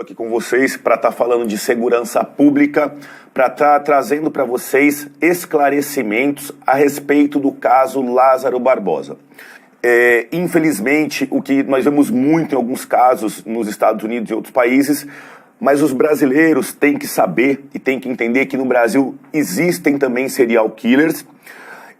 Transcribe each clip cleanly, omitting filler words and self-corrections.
aqui com vocês para estar falando de segurança pública, para estar trazendo para vocês esclarecimentos a respeito do caso Lázaro Barbosa. Infelizmente, o que nós vemos muito em alguns casos nos Estados Unidos e outros países, mas os brasileiros têm que saber e têm que entender que no Brasil existem também serial killers.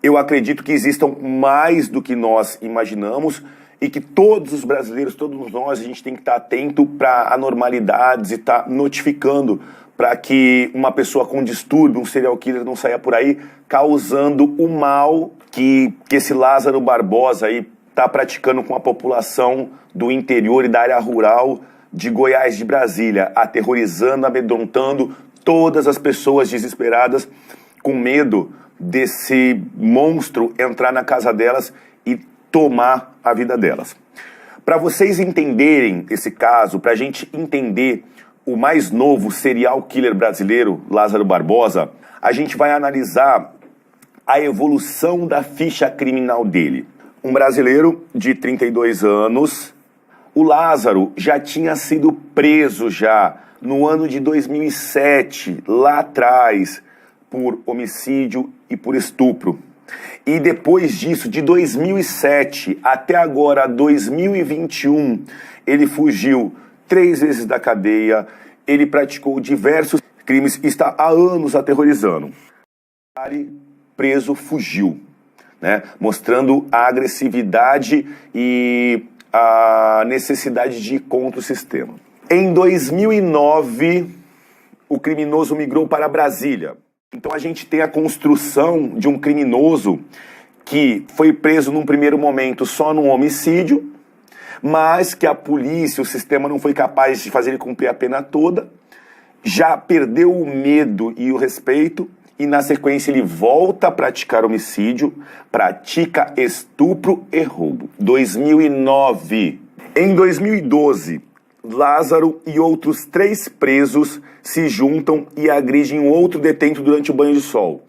Eu acredito que existam mais do que nós imaginamos e que todos os brasileiros, todos nós, a gente tem que estar atento para anormalidades e estar notificando para que uma pessoa com distúrbio, um serial killer, não saia por aí causando o mal que esse Lázaro Barbosa aí está praticando com a população do interior e da área rural de Goiás, de Brasília, aterrorizando, amedrontando todas as pessoas desesperadas com medo desse monstro entrar na casa delas e tomar a vida delas. Para vocês entenderem esse caso, para a gente entender o mais novo serial killer brasileiro, Lázaro Barbosa, a gente vai analisar a evolução da ficha criminal dele. Um brasileiro de 32 anos, o Lázaro já tinha sido preso já no ano de 2007, lá atrás, por homicídio e por estupro. E depois disso, de 2007 até agora, 2021, ele fugiu 3 vezes da cadeia, ele praticou diversos crimes e está há anos aterrorizando. Preso, fugiu, né? Mostrando a agressividade e a necessidade de ir contra o sistema. Em 2009, o criminoso migrou para Brasília. Então a gente tem a construção de um criminoso que foi preso num primeiro momento só num homicídio, mas que a polícia, o sistema não foi capaz de fazer ele cumprir a pena toda, já perdeu o medo e o respeito, e na sequência ele volta a praticar homicídio, pratica estupro e roubo. 2009. Em 2012, Lázaro e outros 3 presos se juntam e agridem um outro detento durante o banho de sol.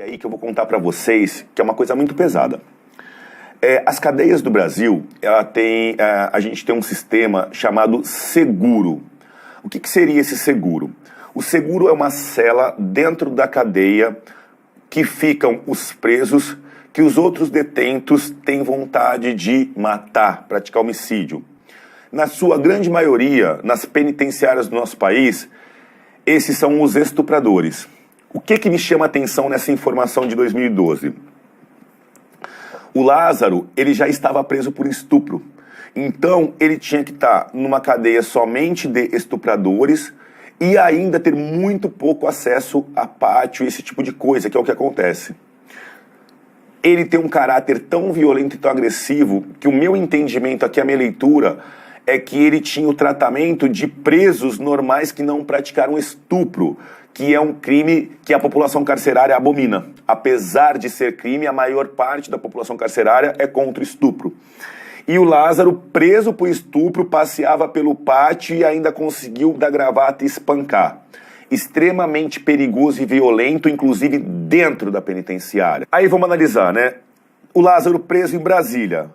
É aí que eu vou contar para vocês que é uma coisa muito pesada. As cadeias do Brasil, a gente tem um sistema chamado seguro. O que seria esse seguro? O seguro é uma cela dentro da cadeia que ficam os presos que os outros detentos têm vontade de matar, praticar homicídio. Na sua grande maioria, nas penitenciárias do nosso país, esses são os estupradores. O que me chama a atenção nessa informação de 2012? O Lázaro, ele já estava preso por estupro. Então, ele tinha que estar numa cadeia somente de estupradores e ainda ter muito pouco acesso a pátio, esse tipo de coisa, que é o que acontece. Ele tem um caráter tão violento e tão agressivo que o meu entendimento aqui, a minha leitura, é que ele tinha o tratamento de presos normais que não praticaram estupro, que é um crime que a população carcerária abomina. Apesar de ser crime, a maior parte da população carcerária é contra o estupro. E o Lázaro, preso por estupro, passeava pelo pátio e ainda conseguiu dar gravata e espancar. Extremamente perigoso e violento, inclusive dentro da penitenciária. Aí vamos analisar, né? O Lázaro preso em Brasília.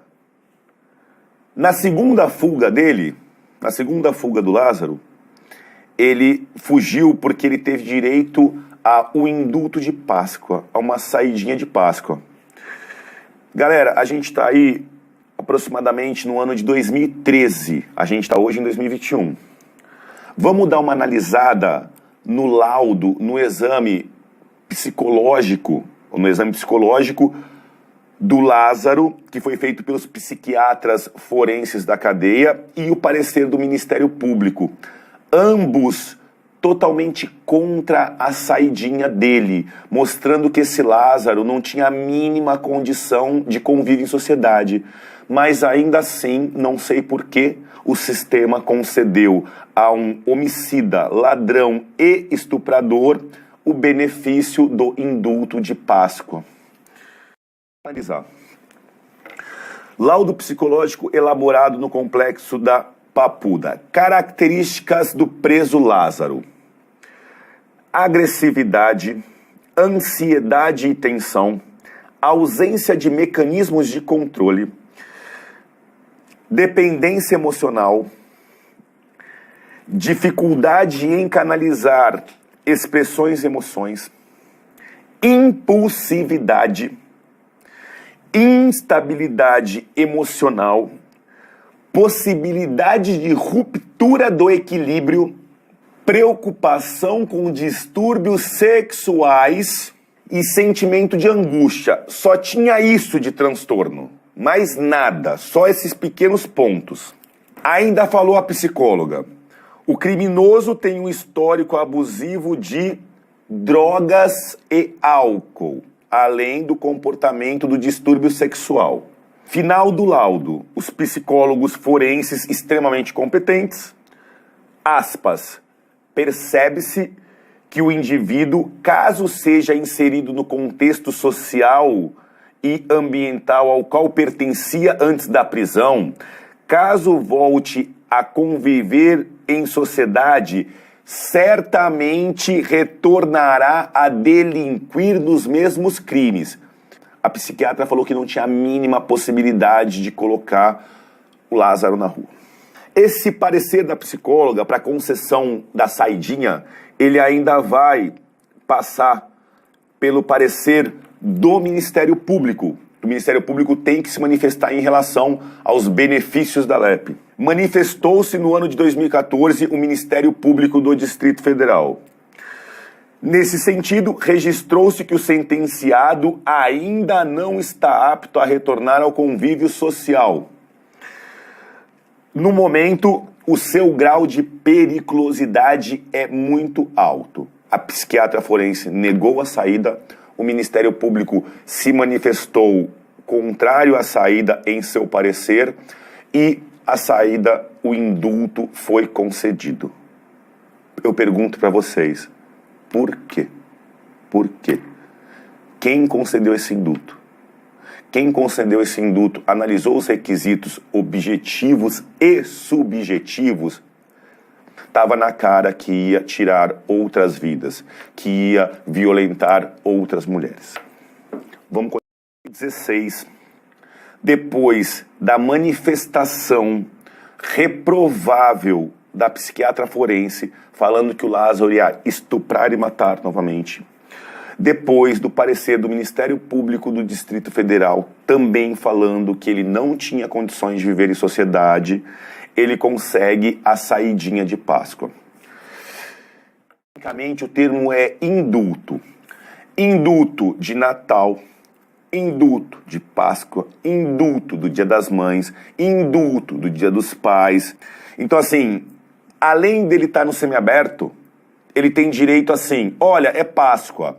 Na segunda fuga dele, na segunda fuga do Lázaro, ele fugiu porque ele teve direito ao indulto de Páscoa, a uma saidinha de Páscoa. Galera, a gente está aí aproximadamente no ano de 2013, a gente está hoje em 2021. Vamos dar uma analisada no laudo, no exame psicológico do Lázaro, que foi feito pelos psiquiatras forenses da cadeia, e o parecer do Ministério Público. Ambos totalmente contra a saidinha dele, mostrando que esse Lázaro não tinha a mínima condição de convívio em sociedade. Mas ainda assim, não sei por que o sistema concedeu a um homicida, ladrão e estuprador o benefício do indulto de Páscoa. Analisar. Laudo psicológico elaborado no complexo da Papuda. Características do preso Lázaro: agressividade, ansiedade e tensão, ausência de mecanismos de controle, dependência emocional, dificuldade em canalizar expressões e emoções, impulsividade, instabilidade emocional, possibilidade de ruptura do equilíbrio, preocupação com distúrbios sexuais e sentimento de angústia. Só tinha isso de transtorno, mais nada, só esses pequenos pontos. Ainda falou a psicóloga, o criminoso tem um histórico abusivo de drogas e álcool, além do comportamento do distúrbio sexual. Final do laudo, os psicólogos forenses extremamente competentes, aspas, percebe-se que o indivíduo, caso seja inserido no contexto social e ambiental ao qual pertencia antes da prisão, caso volte a conviver em sociedade, certamente retornará a delinquir nos mesmos crimes. A psiquiatra falou que não tinha a mínima possibilidade de colocar o Lázaro na rua. Esse parecer da psicóloga para concessão da saidinha, ele ainda vai passar pelo parecer do Ministério Público. O Ministério Público tem que se manifestar em relação aos benefícios da LEP. Manifestou-se no ano de 2014 o Ministério Público do Distrito Federal. Nesse sentido, registrou-se que o sentenciado ainda não está apto a retornar ao convívio social. No momento, o seu grau de periculosidade é muito alto. A psiquiatra forense negou a saída, o Ministério Público se manifestou contrário à saída em seu parecer e a saída, o indulto foi concedido. Eu pergunto para vocês, por quê? Por quê? Quem concedeu esse indulto? Quem concedeu esse indulto analisou os requisitos objetivos e subjetivos. Estava na cara que ia tirar outras vidas, que ia violentar outras mulheres. Vamos continuar. 16. Depois da manifestação reprovável da psiquiatra forense, falando que o Lázaro ia estuprar e matar novamente. Depois do parecer do Ministério Público do Distrito Federal, também falando que ele não tinha condições de viver em sociedade, ele consegue a saidinha de Páscoa. Tecnicamente, o termo é indulto. Indulto de Natal, indulto de Páscoa, indulto do Dia das Mães, indulto do Dia dos Pais. Então, assim, além dele estar no semiaberto, ele tem direito assim, olha, é Páscoa.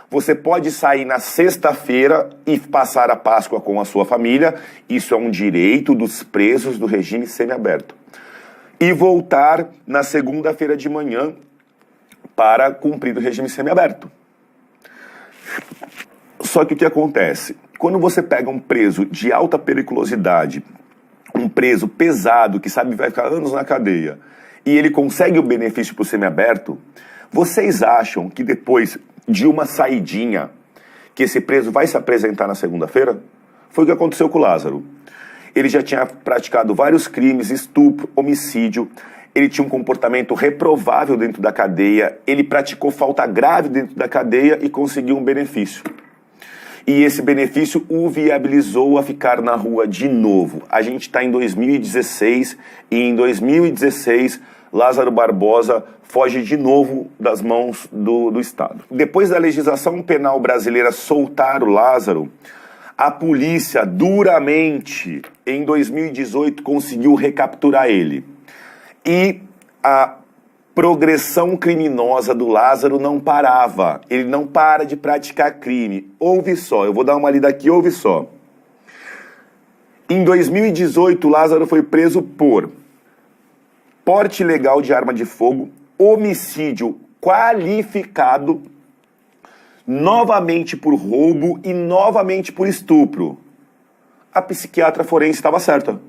Você pode sair na sexta-feira e passar a Páscoa com a sua família. Isso é um direito dos presos do regime semiaberto. E voltar na segunda-feira de manhã para cumprir o regime semiaberto. Só que o que acontece? Quando você pega um preso de alta periculosidade, um preso pesado, que sabe que vai ficar anos na cadeia, e ele consegue o benefício para o semiaberto, vocês acham que depois de uma saidinha, que esse preso vai se apresentar na segunda-feira? Foi o que aconteceu com o Lázaro. Ele já tinha praticado vários crimes, estupro, homicídio, ele tinha um comportamento reprovável dentro da cadeia, ele praticou falta grave dentro da cadeia e conseguiu um benefício. E esse benefício o viabilizou a ficar na rua de novo. A gente está em 2016 e em 2016 Lázaro Barbosa foge de novo das mãos do Estado. Depois da legislação penal brasileira soltar o Lázaro, a polícia duramente, em 2018, conseguiu recapturar ele. E a progressão criminosa do Lázaro não parava. Ele não para de praticar crime. Ouve só, eu vou dar uma lida aqui, ouve só. Em 2018, Lázaro foi preso por porte ilegal de arma de fogo, homicídio qualificado, novamente por roubo e novamente por estupro. A psiquiatra forense estava certa.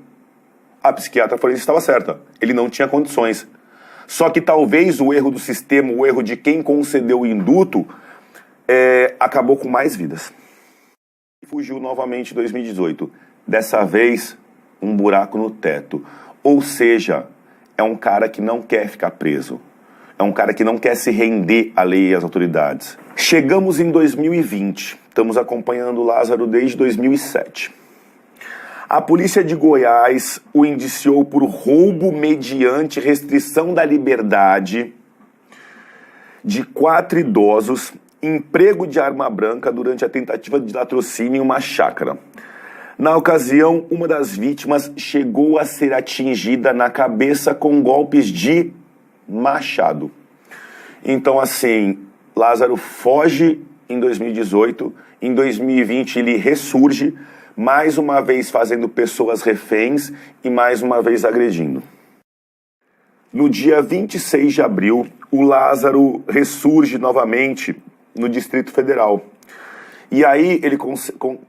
A psiquiatra forense estava certa. Ele não tinha condições. Só que talvez o erro do sistema, o erro de quem concedeu o indulto, acabou com mais vidas. Fugiu novamente em 2018. Dessa vez, um buraco no teto. Ou seja, é um cara que não quer ficar preso. É um cara que não quer se render à lei e às autoridades. Chegamos em 2020. Estamos acompanhando o Lázaro desde 2007. A polícia de Goiás o indiciou por roubo mediante restrição da liberdade de 4 idosos, emprego de arma branca durante a tentativa de latrocínio em uma chácara. Na ocasião, uma das vítimas chegou a ser atingida na cabeça com golpes de machado. Então, assim, Lázaro foge em 2018, em 2020 ele ressurge, mais uma vez fazendo pessoas reféns e mais uma vez agredindo. No dia 26 de abril, o Lázaro ressurge novamente no Distrito Federal. E aí ele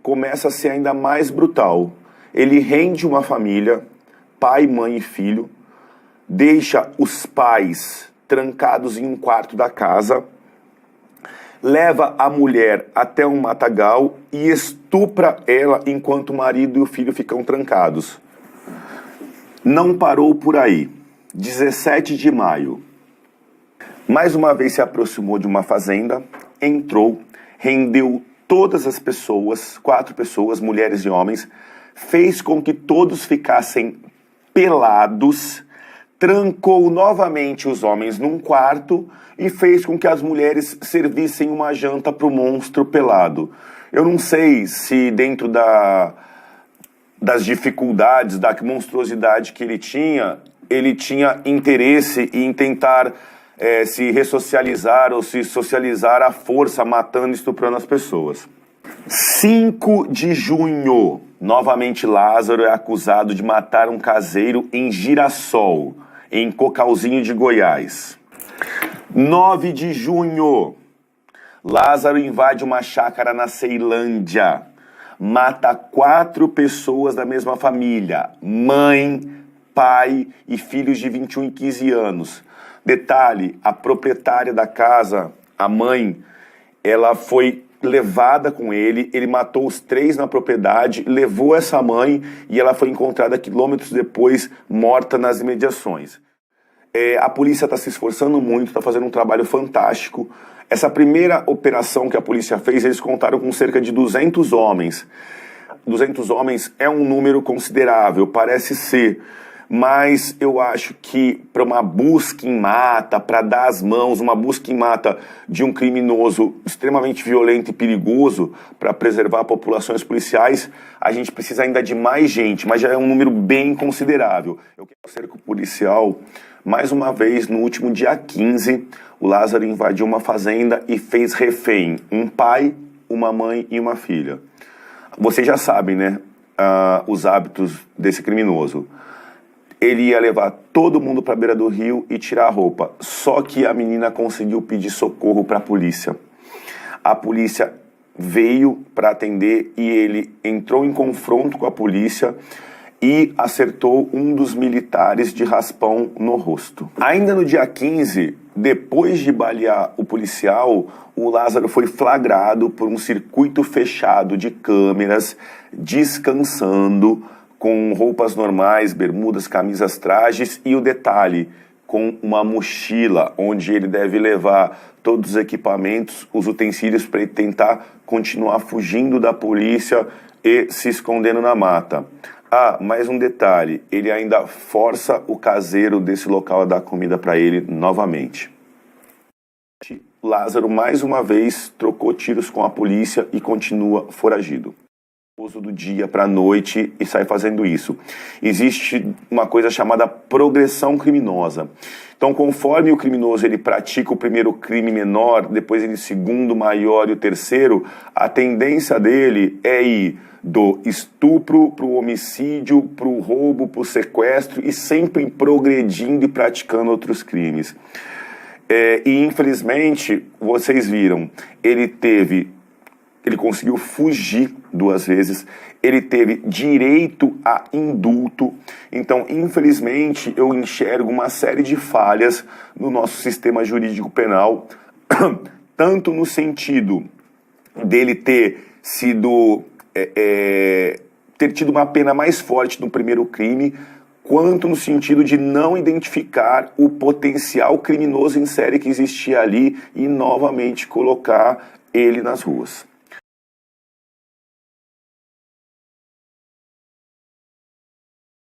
começa a ser ainda mais brutal. Ele rende uma família, pai, mãe e filho, deixa os pais trancados em um quarto da casa, leva a mulher até um matagal e estupra ela enquanto o marido e o filho ficam trancados. Não parou por aí. 17 de maio. Mais uma vez se aproximou de uma fazenda, entrou, rendeu todas as pessoas, 4 pessoas, mulheres e homens, fez com que todos ficassem pelados, trancou novamente os homens num quarto e fez com que as mulheres servissem uma janta para o monstro pelado. Eu não sei se dentro das dificuldades, da monstruosidade que ele tinha interesse em tentar se ressocializar ou se socializar à força, matando e estuprando as pessoas. 5 de junho, novamente Lázaro é acusado de matar um caseiro em Girassol, em Cocalzinho de Goiás. 9 de junho, Lázaro invade uma chácara na Ceilândia, mata 4 pessoas da mesma família, mãe, pai e filhos de 21 e 15 anos. Detalhe, a proprietária da casa, a mãe, ela foi levada com ele matou os 3 na propriedade, levou essa mãe e ela foi encontrada quilômetros depois, morta nas imediações. A polícia está se esforçando muito, está fazendo um trabalho fantástico. Essa primeira operação que a polícia fez, eles contaram com cerca de 200 homens. 200 homens é um número considerável, parece ser. Mas eu acho que para uma busca em mata, para dar as mãos, uma busca em mata de um criminoso extremamente violento e perigoso para preservar populações policiais, a gente precisa ainda de mais gente, mas já é um número bem considerável. Eu quero o cerco policial, mais uma vez, no último dia 15, o Lázaro invadiu uma fazenda e fez refém um pai, uma mãe e uma filha. Vocês já sabem, né, os hábitos desse criminoso. Ele ia levar todo mundo para a beira do rio e tirar a roupa. Só que a menina conseguiu pedir socorro para a polícia. A polícia veio para atender e ele entrou em confronto com a polícia e acertou um dos militares de raspão no rosto. Ainda no dia 15, depois de balear o policial, o Lázaro foi flagrado por um circuito fechado de câmeras, descansando, com roupas normais, bermudas, camisas, trajes e o detalhe, com uma mochila onde ele deve levar todos os equipamentos, os utensílios para ele tentar continuar fugindo da polícia e se escondendo na mata. Mais um detalhe, ele ainda força o caseiro desse local a dar comida para ele novamente. Lázaro mais uma vez trocou tiros com a polícia e continua foragido. Do dia para a noite e sai fazendo isso. Existe uma coisa chamada progressão criminosa. Então, conforme o criminoso ele pratica o primeiro crime menor, depois ele segundo maior e o terceiro, a tendência dele é ir do estupro para o homicídio, para o roubo, para o sequestro e sempre progredindo e praticando outros crimes. E infelizmente, vocês viram, ele conseguiu fugir 2 vezes, ele teve direito a indulto. Então, infelizmente, eu enxergo uma série de falhas no nosso sistema jurídico penal, tanto no sentido dele ter sido ter tido uma pena mais forte no primeiro crime, quanto no sentido de não identificar o potencial criminoso em série que existia ali e novamente colocar ele nas ruas.